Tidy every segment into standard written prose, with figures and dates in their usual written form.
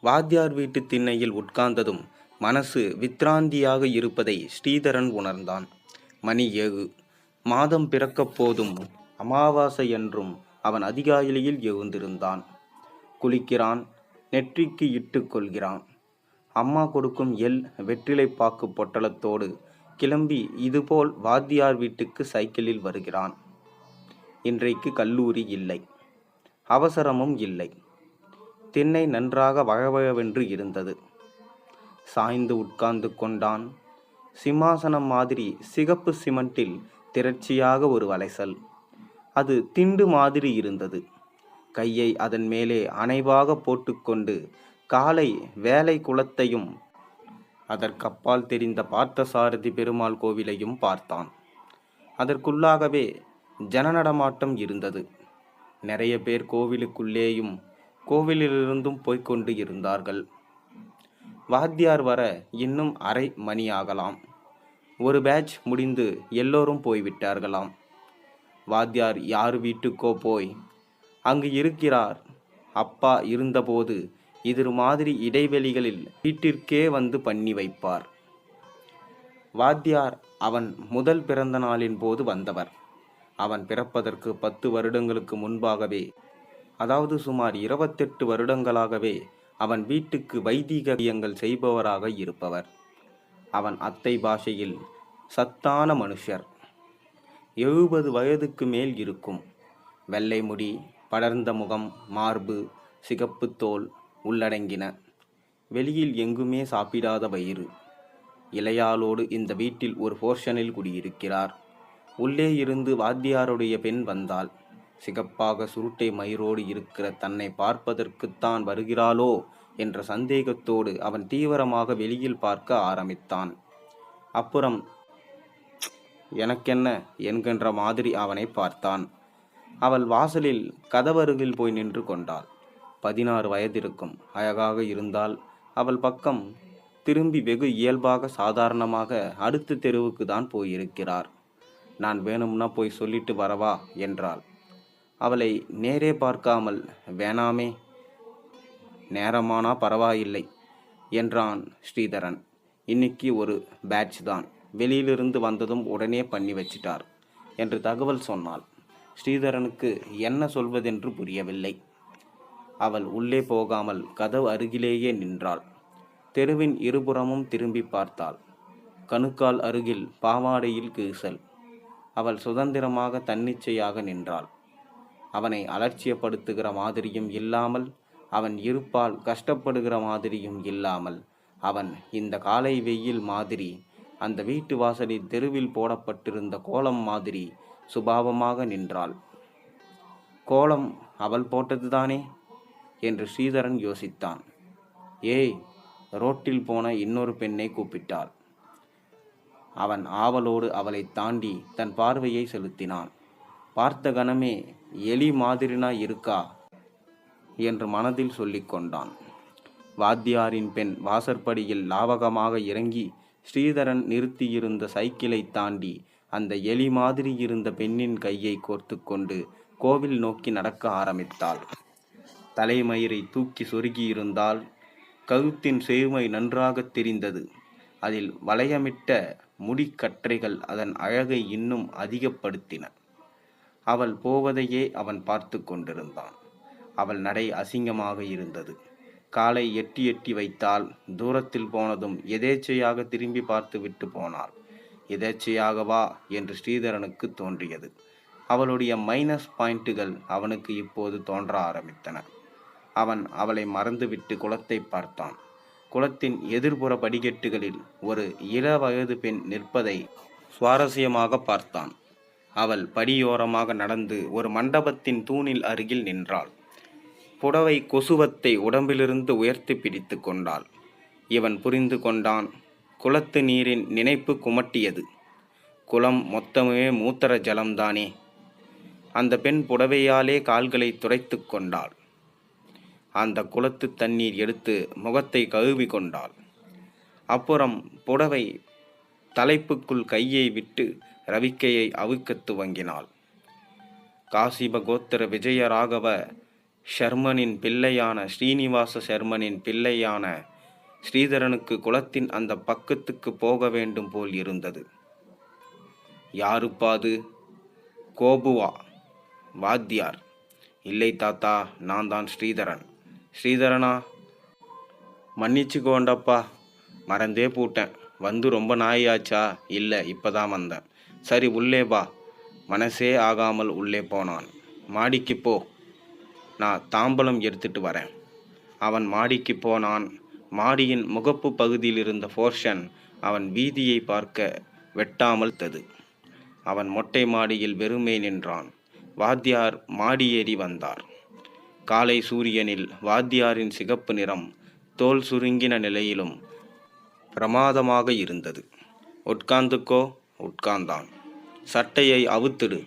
வாத்தியார் வீட்டு திண்ணையில் உட்கார்ந்ததும் மனசு வித்ராந்தியாக இருப்பதை ஸ்ரீதரன் உணர்ந்தான். மணி 7. மாதம் பிறக்கப் போதும் அமாவாசை என்றும் அவன் அதிகாலையில் எழுந்திருந்தான். குளிக்கிறான், நெற்றிக்கு இட்டு கொள்கிறான். அம்மா கொடுக்கும் வெற்றிலை பாக்கு பொட்டலத்தோடு கிளம்பி இதுபோல் வாத்தியார் வீட்டுக்கு சைக்கிளில் வருகிறான். இன்றைக்கு கல்லூரி இல்லை, அவசரமும் இல்லை. திண்ணை நன்றாக வழவழவென்று இருந்தது. சாய்ந்து உட்கார்ந்து கொண்டான். சிம்மாசனம் மாதிரி சிகப்பு சிமெண்டில் திரட்சியாக ஒரு வளைசல். அது திண்டு மாதிரி இருந்தது. கையை அதன் மேலே அணைவாக போட்டுக்கொண்டு காலை வேலை குளத்தையும் அதற்கப்பால் தெரிந்த பார்த்தசாரதி பெருமாள் கோவிலையும் பார்த்தான். அதற்குள்ளாகவே ஜனநடமாட்டம் இருந்தது. நிறைய பேர் கோவிலுக்குள்ளேயும் கோவிலிலிருந்தும் போய்கொண்டு இருந்தார்கள். வாத்தியார் வர இன்னும் அரை மணி ஆகலாம். ஒரு பேட்ச் முடிந்து எல்லோரும் போய்விட்டார்களாம். வாத்தியார் யார் வீட்டுக்கோ போய் அங்கு இருக்கிறார். அப்பா இருந்தபோது இது மாதிரி இடைவெளிகளில் வீட்டிற்கே வந்து பண்ணி வைப்பார். வாத்தியார் அவன் முதல் பிறந்த நாளின் போது வந்தவர். அவன் பிறப்பதற்கு 10 வருடங்களுக்கு முன்பாகவே, அதாவது சுமார் 28 வருடங்களாகவே அவன் வீட்டுக்கு வைதீகங்கள் செய்பவராக இருப்பவர். அவன் அத்தை பாஷையில் சத்தான மனுஷர். 70 வயதுக்கு மேல் இருக்கும். வெள்ளை முடி, படர்ந்த முகம், மார்பு, சிகப்பு தோல் உள்ளடங்கின. வெளியில் எங்குமே சாப்பிடாத வயிறு. இளையாளோடு இந்த வீட்டில் ஒரு போர்ஷனில் குடியிருக்கிறார். உள்ளே இருந்து வாத்தியாருடைய பெண் வந்தாள். சிகப்பாக சுருட்டை மயிரோடு இருக்கிற தன்னை பார்ப்பதற்குத்தான் வருகிறாளோ என்ற சந்தேகத்தோடு அவன் தீவிரமாக வெளியில் பார்க்க ஆரம்பித்தான். அப்புறம் எனக்கென்ன என்கின்ற மாதிரி அவனை பார்த்தான். அவள் வாசலில் கதவருகில் போய் நின்று கொண்டாள். 16 வயதிருக்கும். அழகாக இருந்தால் அவள் பக்கம் திரும்பி வெகு இயல்பாக சாதாரணமாக அடுத்த தெருவுக்கு தான் போயிருக்கிறார். நான் வேணும்னா போய் சொல்லிட்டு வரவா என்றாள். அவளை நேரே பார்க்காமல் வேணாமே, நேரமானா பரவாயில்லை என்றான் ஸ்ரீதரன். இன்னைக்கு ஒரு பேட்ச் தான், வெளியிலிருந்து வந்ததும் உடனே பண்ணி வச்சிட்டார் என்று தகவல் சொன்னாள். ஸ்ரீதரனுக்கு என்ன சொல்வதென்று புரியவில்லை. அவள் உள்ளே போகாமல் கதவு அருகிலேயே நின்றாள். தெருவின் இருபுறமும் திரும்பி பார்த்தாள். கணுக்கால் அருகில் பாவாடையில் கீசல். அவள் சுதந்திரமாக தன்னிச்சையாக நின்றாள். அவனை அலட்சியப்படுத்துகிற மாதிரியும் இல்லாமல், அவன் இருப்பால் கஷ்டப்படுகிற மாதிரியும் இல்லாமல், அவன் இந்த காலை வெயில் மாதிரி, அந்த வீட்டு வாசலில் தெருவில் போடப்பட்டிருந்த கோலம் மாதிரி சுபாவமாக நின்றாள். கோலம் அவள் போட்டதுதானே என்று ஸ்ரீதரன் யோசித்தான். ஏய், ரோட்டில் போன இன்னொரு பெண்ணை கூப்பிட்டாள். அவன் ஆவலோடு அவளை தாண்டி தன் பார்வையை செலுத்தினான். பார்த்த கணமே எலி மாதிரினா இருக்கா என்று மனதில் சொல்லிக் கொண்டான். வாத்தியாரின் பெண் வாசற்படியில் லாவகமாக இறங்கி ஸ்ரீதரன் நிறுத்தியிருந்த சைக்கிளை தாண்டி அந்த எலி மாதிரி இருந்த பெண்ணின் கையை கோர்த்து கொண்டு கோவில் நோக்கி நடக்க ஆரம்பித்தாள். தலைமயிரை தூக்கி சொருகியிருந்தால் கழுத்தின் செழுமை நன்றாக தெரிந்தது. அதில் வளையமிட்ட முடிக்கற்றைகள் அதன் அழகை இன்னும் அதிகப்படுத்தின. அவள் போவதையே அவன் பார்த்து கொண்டிருந்தான். அவள் நடை அசிங்கமாக இருந்தது. காலை எட்டி எட்டி வைத்தால், தூரத்தில் போனதும் எதேச்சையாக திரும்பி பார்த்து விட்டு போனாள். எதேச்சையாகவா என்று ஸ்ரீதரனுக்கு தோன்றியது. அவளுடைய மைனஸ் பாயிண்ட்டுகள் அவனுக்கு இப்போது தோன்ற ஆரம்பித்தன. அவன் அவளை மறந்துவிட்டு குளத்தை பார்த்தான். குளத்தின் எதிர்ப்புற படிக்கட்டுகளில் ஒரு இளவயது பெண் நிற்பதை சுவாரஸ்யமாக பார்த்தான். அவள் படியோரமாக நடந்து ஒரு மண்டபத்தின் தூணில் அருகில் நின்றாள். புடவை கொசுவத்தை உடம்பிலிருந்து உயர்த்தி பிடித்து கொண்டாள். இவன் புரிந்து கொண்டான். குளத்து நீரின் நினைப்பு குமட்டியது. குளம் மொத்தமே மூத்திர ஜலம்தானே. அந்த பெண் புடவையாலே கால்களை துடைத்து கொண்டாள். அந்த குளத்து தண்ணீர் எடுத்து முகத்தை கழுவி கொண்டாள். அப்புறம் புடவை தலைப்புக்குள் கையை விட்டு ரவிக்கையை அவிக்கத் துவங்கினாள். காசிப கோத்திர விஜயராகவ ஷர்மனின் பிள்ளையான ஸ்ரீனிவாச ஷர்மனின் பிள்ளையான ஸ்ரீதரனுக்கு குளத்தின் அந்த பக்கத்துக்கு போக வேண்டும் போல் இருந்தது. யாருப்பாது? கோபுவா வாத்தியார். இல்லை தாத்தா, நான் தான் ஸ்ரீதரன். ஸ்ரீதரனா? மன்னிச்சுக்கோண்டப்பா, மறந்தே போட்டேன். வந்து ரொம்ப நாயாச்சா? இல்லை, இப்போதான் வந்தேன். சரி, உள்ளே வா. மனசே ஆகாமல் உள்ளே போனான். மாடிக்கு போ, நான் தாம்பலம் எடுத்துட்டு வரேன். அவன் மாடிக்கு போனான். மாடியின் முகப்பு பகுதியில் இருந்த போர்ஷன் அவன் வீதியை பார்க்க வெட்டாமல் தது. அவன் மொட்டை மாடியில் வெறுமே நின்றான். வாத்தியார் மாடி ஏறி வந்தார். காலை சூரியனில் வாத்தியாரின் சிகப்பு நிறம் தோல் சுருங்கின நிலையிலும் பிரமாதமாக இருந்தது. உட்கார்ந்துக்கோ. உட்கார்ந்தான். சட்டையை அவுத்திடு.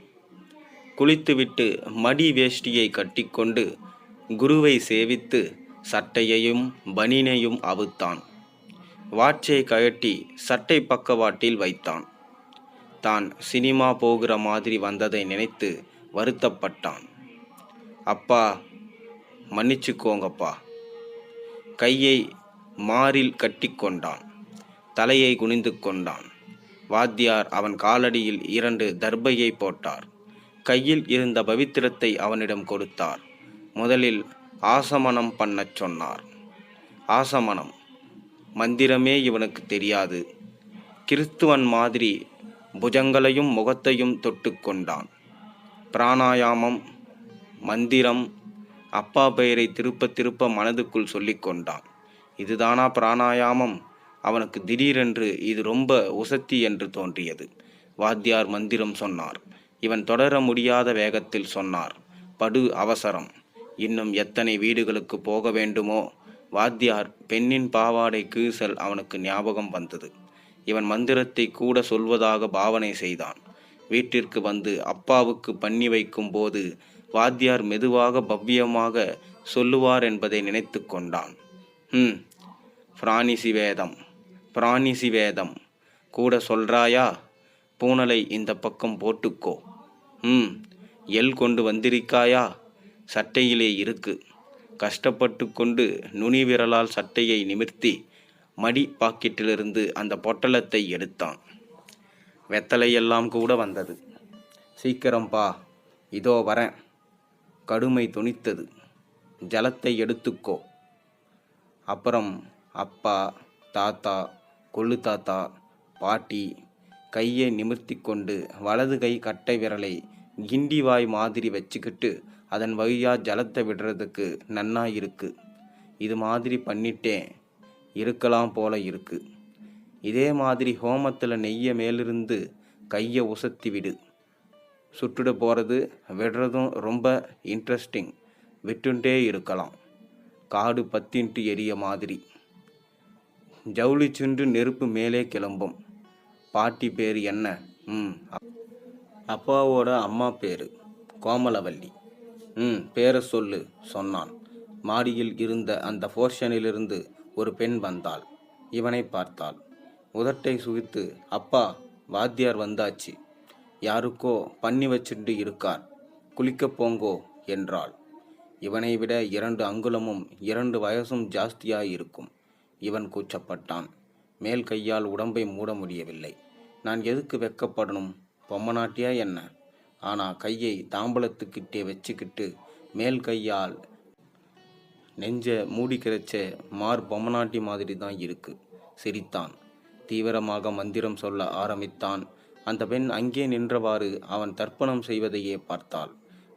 குளித்துவிட்டு மடி வேஷ்டியை கட்டிக்கொண்டு குருவை சேவித்து சட்டையையும் பனினையும் அவுத்தான். வாட்சை கழட்டி சட்டை பக்கவாட்டில் வைத்தான். தான் சினிமா போகிற மாதிரி வந்ததை நினைத்து வருத்தப்பட்டான். அப்பா, மன்னிச்சுக்கோங்கப்பா. கையை மாரில் கட்டி கொண்டான். தலையை குனிந்து கொண்டான். வாத்தியார் அவன் காலடியில் 2 தர்பையை போட்டார். கையில் இருந்த பவித்திரத்தை அவனிடம் கொடுத்தார். முதலில் ஆசமனம் பண்ணச் சொன்னார். ஆசமனம் மந்திரமே இவனுக்கு தெரியாது. கிறிஸ்துவன் மாதிரி புஜங்களையும் முகத்தையும் தொட்டு கொண்டான். பிராணாயாமம், மந்திரம், அப்பா பெயரை திருப்ப திருப்ப மனதுக்குள் சொல்லி கொண்டான். இதுதானா பிராணாயாமம்? அவனுக்கு திடீரென்று இது ரொம்ப உசத்தி என்று தோன்றியது. வாத்தியார் மந்திரம் சொன்னார். இவன் தொடர முடியாத வேகத்தில் சொன்னார். படு அவசரம். இன்னும் எத்தனை வீடுகளுக்கு போக வேண்டுமோ? வாத்தியார் பெண்ணின் பாவாடை கீசல் அவனுக்கு ஞாபகம் வந்தது. இவன் மந்திரத்தை கூட சொல்வதாக பாவனை செய்தான். வீட்டிற்கு வந்து அப்பாவுக்கு பண்ணி வைக்கும் போது வாத்தியார் மெதுவாக பவ்யமாக சொல்லுவார் என்பதை நினைத்து கொண்டான். பிராணிசிவேதம், பிராணிசிவேதம் கூட சொல்றாயா? பூனலை இந்த பக்கம் போட்டுக்கோ. எல் கொண்டு வந்திருக்காயா? சட்டையிலே இருக்கு. கஷ்டப்பட்டு கொண்டு நுனி விரலால் சட்டையை நிமிர்த்தி மடி பாக்கெட்டிலிருந்து அந்த பொட்டலத்தை எடுத்தான். வெத்தலையெல்லாம் கூட வந்தது. சீக்கிரம் பா, இதோ வரேன். கடுமை துணித்தது. ஜலத்தை எடுத்துக்கோ. அப்புறம் அப்பா, தாத்தா, கொள்ளு தாத்தா, பாட்டி கையை நிமிர்த்தி கொண்டு வலது கை கட்டை விரலை கிண்டிவாய் மாதிரி வச்சுக்கிட்டு அதன் வழியா ஜலத்தை விடுறதுக்கு நன்னா இருக்கு. இது மாதிரி பண்ணிட்டே இருக்கலாம் போல இருக்கு. இதே மாதிரி ஹோமத்தில் நெய்ய மேலிருந்து கையை உசத்தி விடு. சுட்டுட போகிறது விடுறதும் ரொம்ப இன்ட்ரெஸ்டிங். விட்டுண்டே இருக்கலாம். காடு பத்தின்ட்டு எரிய மாதிரி. ஜவுளி சுண்டு நெருப்பு மேலே கிளம்பும். பாட்டி பேர் என்ன? அப்பாவோட அம்மா பேர் கோமலவல்லி. பேரை சொல்லு சொன்னான். மாடியில் இருந்த அந்த போர்ஷனிலிருந்து ஒரு பெண் வந்தாள். இவனை பார்த்தாள். உதட்டை சுகித்து, அப்பா, வாத்தியார் வந்தாச்சு. யாருக்கோ பண்ணி வச்சுட்டு இருக்கார். குளிக்கப் போங்கோ என்றாள். இவனை விட 2 அங்குலமும் 2 வயசும் ஜாஸ்தியாயிருக்கும். இவன் கூச்சப்பட்டான். மேல் கையால் உடம்பை மூட முடியவில்லை. நான் எதுக்கு வெக்கப்படணும்? பொம்மநாட்டியா என்ன? ஆனால் கையை தாம்பலத்துக்கிட்டே வச்சுக்கிட்டு மேல் கையால் நெஞ்ச மூடிக்கிறச்ச பொம்மநாட்டி மாதிரி தான் இருக்கு. சிரித்தான். தீவிரமாக மந்திரம் சொல்ல ஆரம்பித்தான். அந்த பெண் அங்கே நின்றவாறு அவன் தர்ப்பணம் செய்வதையே பார்த்தாள்.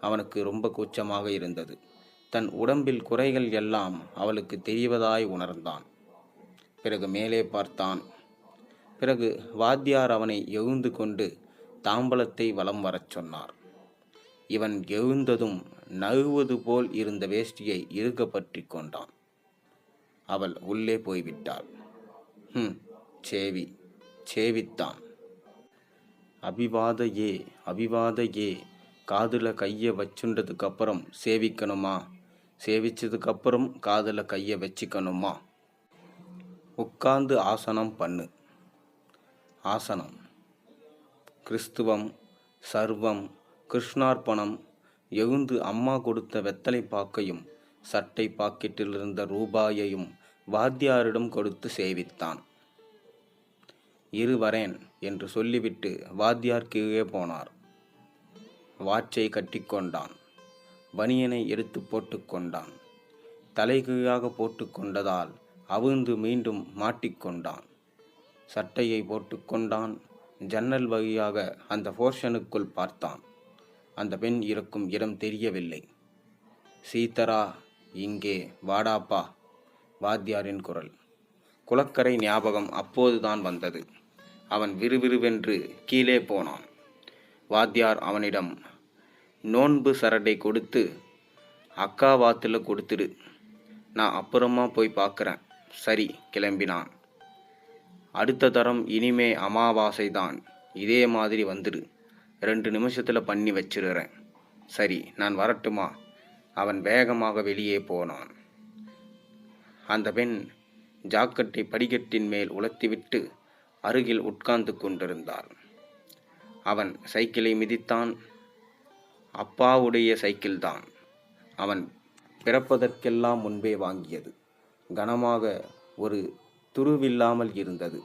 அவனுக்கு ரொம்ப கூச்சமாக இருந்தது. தன் உடம்பில் குறைகள் எல்லாம் அவளுக்கு தெரிவதாய் உணர்ந்தான். பிறகு மேலே பார்த்தான். பிறகு வாத்தியார் அவனை எழுந்து கொண்டு தாம்பலத்தை வலம் வரச் சொன்னார். இவன் எழுந்ததும் நழுவது போல் இருந்த வேஷ்டியை இறுக பற்றி கொண்டான். அவள் உள்ளே போய்விட்டாள். சேவித்தான். அபிவாதையே, அபிவாதையே. காதுல கையை வச்சுண்டதுக்கப்புறம் சேவிக்கணுமா? சேவிச்சதுக்கப்புறம் காதுல கையை வச்சுக்கணுமா? உட்கார்ந்து ஆசனம் பண்ணு. ஆசனம். கிறிஸ்துவம், சர்வம், கிருஷ்ணார்ப்பணம், எழுந்து அம்மா கொடுத்த வெத்தலை பாக்கையும் சட்டை பாக்கெட்டில் இருந்த ரூபாயையும் வாத்தியாரிடம் கொடுத்து சேவித்தான். இரு வரேன் என்று சொல்லிவிட்டு வாத்தியார் கீழே போனார். வாட்சை கட்டிக்கொண்டான். பனியனை எடுத்து போட்டுக்கொண்டான். தலைகீழாக போட்டுக்கொண்டதால் அவிழ்ந்து மீண்டும் மாட்டிக்கொண்டான். சட்டையை போட்டுக்கொண்டான். ஜன்னல் வழியாக அந்த போர்ஷனுக்குள் பார்த்தான். அந்த பெண் இருக்கும் இடம் தெரியவில்லை. சீதரா, இங்கே வாடாப்பா. வாத்தியாரின் குரல். குளக்கரை ஞாபகம் அப்போதுதான் வந்தது. அவன் விறுவிறுவென்று கீழே போனான். வாத்தியார் அவனிடம் நோன்பு சரடை கொடுத்து, அக்கா வாத்தில் கொடுத்துடு, நான் அப்புறமா போய் பார்க்குறேன், சரி கிளம்பினான். அடுத்த தரம் இனிமே அமாவாசைதான், இதே மாதிரி வந்துடு, 2 நிமிஷத்தில் பண்ணி வச்சிடுறேன், சரி நான் வரட்டுமா? அவன் வேகமாக வெளியே போனான். அந்த பெண் ஜாக்கெட்டை படிக்கட்டின் மேல் உலர்த்திவிட்டு அருகில் உட்கார்ந்து கொண்டிருந்தாள். அவன் சைக்கிளை மிதித்தான். அப்பாவுடைய சைக்கிள்தான். அவன் பிறப்பதற்கெல்லாம் முன்பே வாங்கியது. கனமாக, ஒரு துருவில்லாமல் இருந்தது.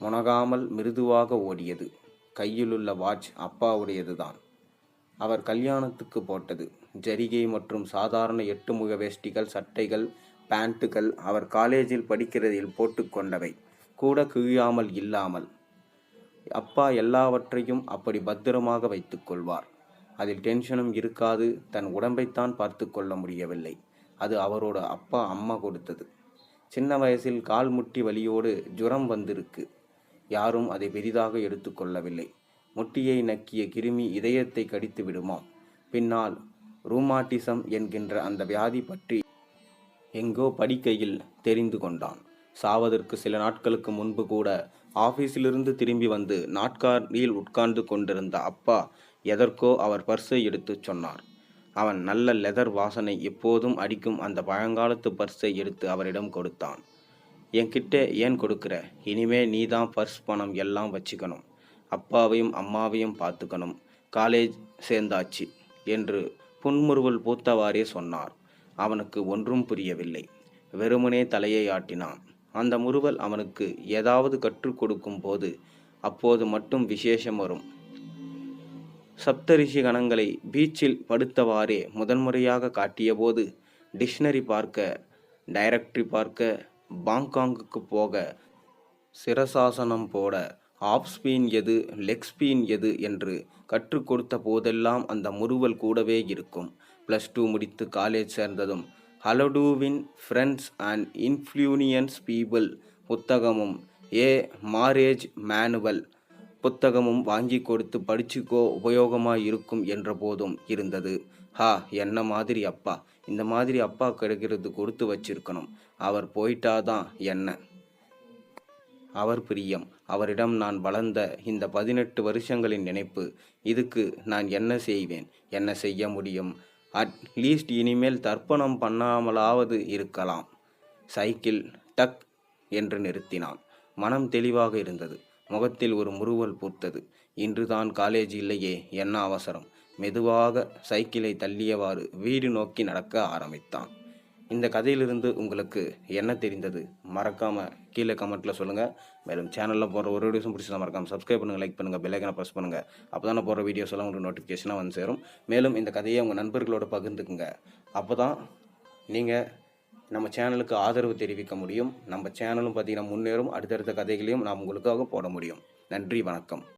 முனகாமல் மிருதுவாக ஓடியது. கையிலுள்ள வாட்ச் அப்பாவுடையதுதான். அவர் கல்யாணத்துக்கு போட்டது. ஜரிகை மற்றும் சாதாரண 8 முக வேஷ்டிகள், சட்டைகள், பேண்ட்டுகள் அவர் காலேஜில் படிக்கிறதில் போட்டுக்கொண்டவை கூட கிழியாமல் இல்லாமல். அப்பா எல்லாவற்றையும் அப்படி பத்திரமாக வைத்து கொள்வார். அதில் டென்ஷனும் இருக்காது. தன் உடம்பைத்தான் பார்த்து கொள்ள முடியவில்லை. அது அவரோட அப்பா அம்மா கொடுத்தது. சின்ன வயசில் கால் முட்டி வலியோடு ஜுரம் வந்திருக்கு. யாரும் அதை பெரிதாக எடுத்துக்கொள்ளவில்லை. முட்டியை நக்கிய கிருமி இதயத்தை கடித்து விடுமாம். பின்னால் ரூமாட்டிசம் என்கின்ற அந்த வியாதி பற்றி எங்கோ படிக்கையில் தெரிந்து கொண்டான். சாவதற்கு சில நாட்களுக்கு முன்பு கூட ஆபீஸிலிருந்து திரும்பி வந்து நாட்காலியில் உட்கார்ந்து கொண்டிருந்த அப்பா எதற்கோ அவர் பர்ஸை எடுத்து சொன்னார். அவன் நல்ல லெதர் வாசனை எப்போதும் அடிக்கும் அந்த பழங்காலத்து பர்ஸை எடுத்து அவரிடம் கொடுத்தான். என்கிட்ட ஏன் கொடுக்குற? இனிமே நீதான் பர்ஸ் பணம் எல்லாம் வச்சுக்கணும், அப்பாவையும் அம்மாவையும் பார்த்துக்கணும், காலேஜ் சேர்ந்தாச்சு என்று புன்முறுவல் பூத்தவாறே சொன்னார். அவனுக்கு ஒன்றும் புரியவில்லை. வெறுமனே தலையை ஆட்டினான். அந்த முறுவல் அவனுக்கு ஏதாவது கற்றுக் கொடுக்கும் போது அப்போது மட்டும் விசேஷம் வரும். சப்தரிஷி கணங்களை பீச்சில் படுத்தவாறே முதன்முறையாக காட்டியபோது டிக்ஷனரி பார்க்க, டைரக்டரி பார்க்க, பாங்காங்குக்கு போக, சிரசாசனம் போட, ஆஃப் ஸ்பீன் எது, லெக் ஸ்பீன் எது என்று கற்றுக் கொடுத்த போதெல்லாம் அந்த முறுவல் கூடவே இருக்கும். +2 முடித்து காலேஜ் சேர்ந்ததும் ஹலோடூவின் ஃப்ரெண்ட்ஸ் அண்ட் இன்ஃப்ளூனியன்ஸ் பீப்புள் புத்தகமும் மேரேஜ் மேனுவல் புத்தகமும் வாங்கி கொடுத்து படிச்சுக்கோ, உபயோகமாக இருக்கும் என்ற போதும் இருந்தது. என்ன மாதிரி அப்பா! இந்த மாதிரி அப்பா கிடைக்கிறது கொடுத்து வச்சிருக்கணும். அவர் போயிட்டாதான் என்ன. அவர் பிரியம், அவரிடம் நான் வளர்ந்த இந்த 18 வருஷங்களின் நினைப்பு. இதுக்கு நான் என்ன செய்வேன்? என்ன செய்ய முடியும்? அட்லீஸ்ட் இனிமேல் தர்ப்பணம் பண்ணாமலாவது இருக்கலாம். சைக்கிள் டக் என்று நிறுத்தினான். மனம் தெளிவாக இருந்தது. முகத்தில் ஒரு முறுவல் பூத்தது. இன்றுதான் காலேஜ் இல்லையே, என்ன அவசரம்? மெதுவாக சைக்கிளை தள்ளியவாறு வீடு நோக்கி நடக்க ஆரம்பித்தான். இந்த கதையிலிருந்து உங்களுக்கு என்ன தெரிந்தது? மறக்காமல் கீழே கமெண்ட்டில் சொல்லுங்கள். மேலும் சேனலில் போகிற ஒரு வீடியோஸும் பிடிச்சா மறக்காமல் சப்ஸ்கிரைப் பண்ணுங்கள், லைக் பண்ணுங்கள், பெல் ஐக்கனை ப்ரெஸ் பண்ணுங்கள். அப்போ தான் போகிற வீடியோஸ் எல்லாம் உங்களுக்கு நோட்டிஃபிகேஷனாக வந்து சேரும். மேலும் இந்த கதையை உங்கள் நண்பர்களோடு பகிர்ந்துக்குங்க. அப்போ தான் நீங்கள் நம்ம சேனலுக்கு ஆதரவு தெரிவிக்க முடியும். நம்ம சேனலும் பார்த்திங்கன்னா முன்னேறும். அடுத்தடுத்த கதைகளையும் நாம் உங்களுக்காக போட முடியும். நன்றி, வணக்கம்.